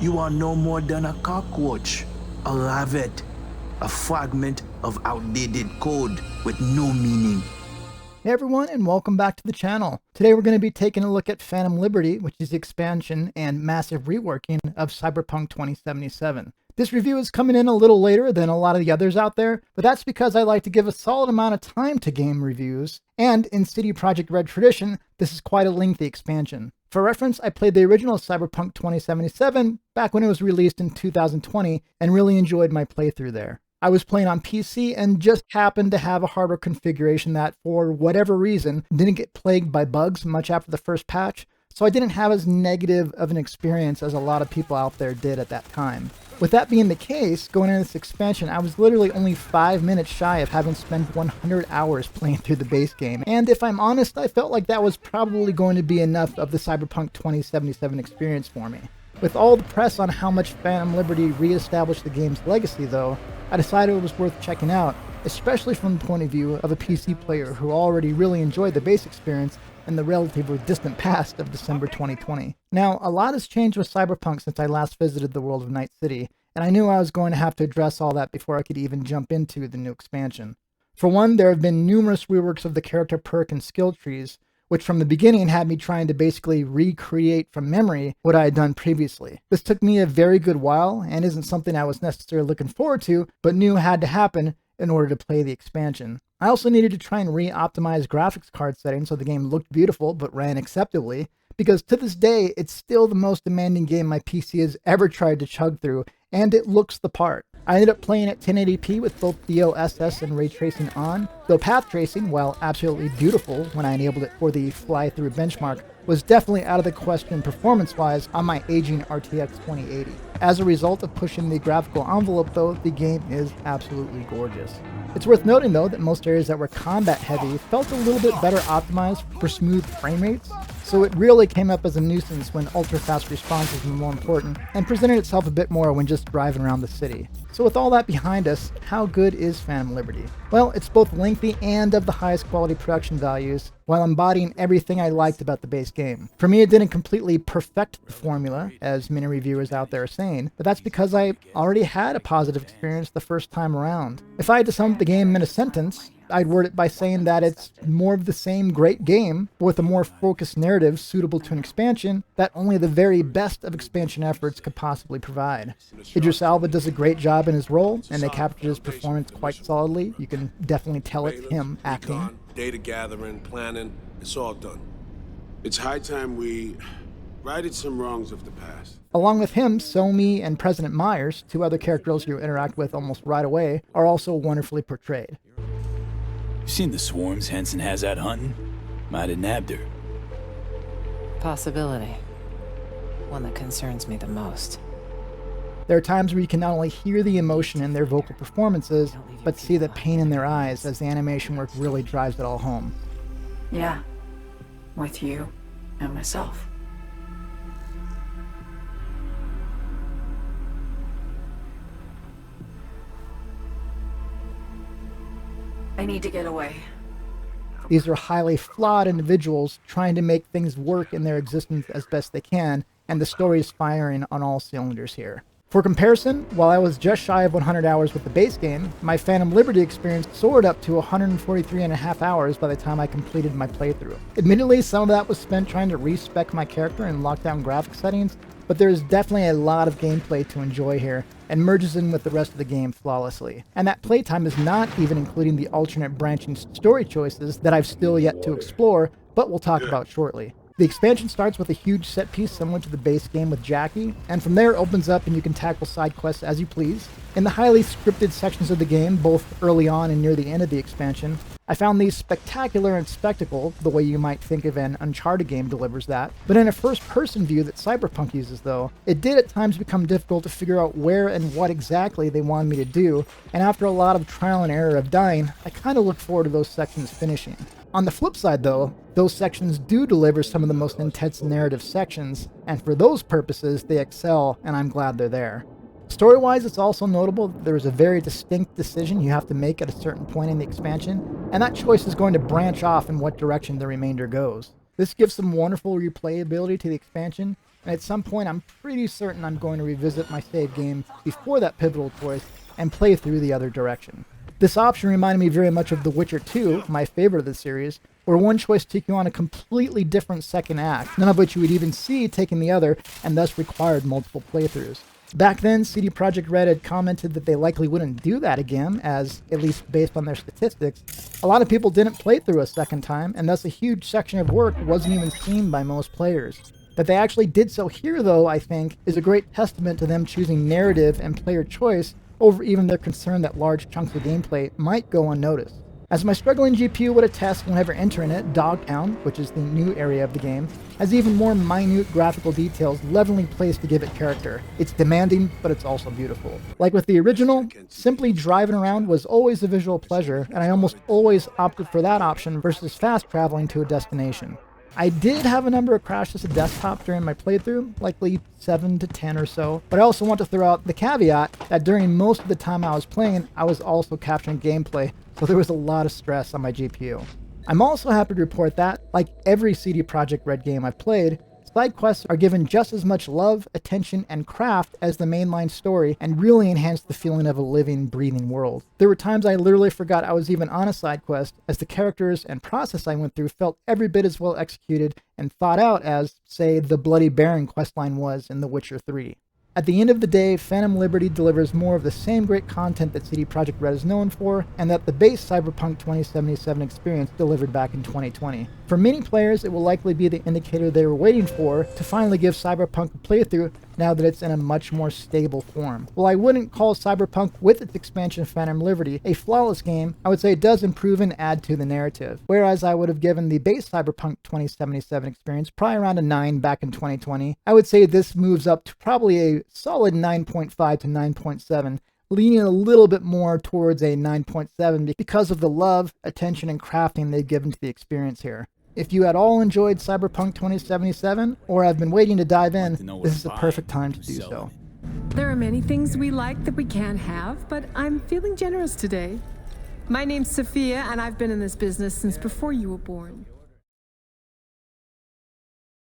You are no more than a cockroach, a rabbit, a fragment of outdated code with no meaning. Hey everyone, and welcome back to the channel. Today we're going to be taking a look at Phantom Liberty, which is the expansion and massive reworking of Cyberpunk 2077. This review is coming in a little later than a lot of the others out there, but that's because I like to give a solid amount of time to game reviews, and in CD Projekt Red tradition, this is quite a lengthy expansion. For reference, I played the original Cyberpunk 2077 back when it was released in 2020 and really enjoyed my playthrough there. I was playing on PC and just happened to have a hardware configuration that, for whatever reason, didn't get plagued by bugs much after the first patch, so I didn't have as negative of an experience as a lot of people out there did at that time. With that being the case, going into this expansion, I was literally only 5 minutes shy of having spent 100 hours playing through the base game, and if I'm honest, I felt like that was probably going to be enough of the Cyberpunk 2077 experience for me. With all the press on how much Phantom Liberty re-established the game's legacy though, I decided it was worth checking out, especially from the point of view of a PC player who already really enjoyed the base experience in the relatively distant past of December 2020. Now, a lot has changed with Cyberpunk since I last visited the world of Night City, and I knew I was going to have to address all that before I could even jump into the new expansion. For one, there have been numerous reworks of the character perk and skill trees, which from the beginning had me trying to basically recreate from memory what I had done previously. This took me a very good while and isn't something I was necessarily looking forward to, but knew had to happen in order to play the expansion. I also needed to try and re-optimize graphics card settings so the game looked beautiful but ran acceptably, because to this day, it's still the most demanding game my PC has ever tried to chug through, and it looks the part. I ended up playing at 1080p with both DLSS and ray tracing on, though path tracing, while absolutely beautiful when I enabled it for the fly-through benchmark, was definitely out of the question performance-wise on my aging RTX 2080. As a result of pushing the graphical envelope though, the game is absolutely gorgeous. It's worth noting though that most areas that were combat heavy felt a little bit better optimized for smooth frame rates, so it really came up as a nuisance when ultra-fast responses were more important, and presented itself a bit more when just driving around the city. So with all that behind us, how good is Phantom Liberty? Well, it's both lengthy and of the highest quality production values, while embodying everything I liked about the base game. For me, it didn't completely perfect the formula, as many reviewers out there are saying, but that's because I already had a positive experience the first time around. If I had to sum up the game in a sentence, I'd word it by saying that it's more of the same great game, but with a more focused narrative suitable to an expansion that only the very best of expansion efforts could possibly provide. Idris Elba does a great job in his role, and they captured his performance quite solidly. You can definitely tell it's him acting. Data gathering, planning, it's all done. It's high time we righted some wrongs of the past. Along with him, Somi and President Myers, two other characters you interact with almost right away, are also wonderfully portrayed. You seen the swarms Henson has out hunting? Might have nabbed her. Possibility. One that concerns me the most. There are times where you can not only hear the emotion in their vocal performances, but see the pain in their eyes as the animation work really drives it all home. Yeah, with you and myself. I need to get away. These are highly flawed individuals trying to make things work in their existence as best they can, and the story is firing on all cylinders here. For comparison, while I was just shy of 100 hours with the base game, my Phantom Liberty experience soared up to 143.5 hours by the time I completed my playthrough. Admittedly, some of that was spent trying to respec my character and lock down graphic settings, but there is definitely a lot of gameplay to enjoy here, and merges in with the rest of the game flawlessly. And that playtime is not even including the alternate branching story choices that I've still yet to explore, but we'll talk about shortly. The expansion starts with a huge set piece similar to the base game with Jackie, and from there it opens up and you can tackle side quests as you please. In the highly scripted sections of the game, both early on and near the end of the expansion, I found these spectacular and spectacle, the way you might think of an Uncharted game delivers that, but in a first-person view that Cyberpunk uses though, it did at times become difficult to figure out where and what exactly they wanted me to do, and after a lot of trial and error of dying, I kinda look forward to those sections finishing. On the flip side though, those sections do deliver some of the most intense narrative sections, and for those purposes they excel, and I'm glad they're there. Story-wise, it's also notable that there is a very distinct decision you have to make at a certain point in the expansion, and that choice is going to branch off in what direction the remainder goes. This gives some wonderful replayability to the expansion, and at some point I'm pretty certain I'm going to revisit my save game before that pivotal choice and play through the other direction. This option reminded me very much of The Witcher 2, my favorite of the series, where one choice took you on a completely different second act, none of which you would even see taking the other, and thus required multiple playthroughs. Back then, CD Projekt Red had commented that they likely wouldn't do that again, as, at least based on their statistics, a lot of people didn't play through a second time, and thus a huge section of work wasn't even seen by most players. That they actually did so here, though, I think, is a great testament to them choosing narrative and player choice over even their concern that large chunks of gameplay might go unnoticed. As my struggling GPU would attest whenever entering it, Dogtown, which is the new area of the game, has even more minute graphical details levelly placed to give it character. It's demanding, but it's also beautiful. Like with the original, simply driving around was always a visual pleasure, and I almost always opted for that option versus fast traveling to a destination. I did have a number of crashes at desktop during my playthrough, likely 7 to 10 or so, but I also want to throw out the caveat that during most of the time I was playing, I was also capturing gameplay, so there was a lot of stress on my GPU. I'm also happy to report that, like every CD Projekt Red game I've played, side quests are given just as much love, attention, and craft as the mainline story and really enhance the feeling of a living, breathing world. There were times I literally forgot I was even on a side quest, as the characters and process I went through felt every bit as well executed and thought out as, say, the Bloody Baron questline was in The Witcher 3. At the end of the day, Phantom Liberty delivers more of the same great content that CD Projekt Red is known for, and that the base Cyberpunk 2077 experience delivered back in 2020. For many players, it will likely be the indicator they were waiting for to finally give Cyberpunk a playthrough now that it's in a much more stable form. While I wouldn't call Cyberpunk with its expansion Phantom Liberty a flawless game, I would say it does improve and add to the narrative. Whereas I would have given the base Cyberpunk 2077 experience probably around a 9 back in 2020, I would say this moves up to probably a solid 9.5 to 9.7, leaning a little bit more towards a 9.7 because of the love, attention, and crafting they've given to the experience here. If you at all enjoyed Cyberpunk 2077, or have been waiting to dive in, this is the perfect time to do so. There are many things we like that we can't have, but I'm feeling generous today. My name's Sophia, and I've been in this business since before you were born.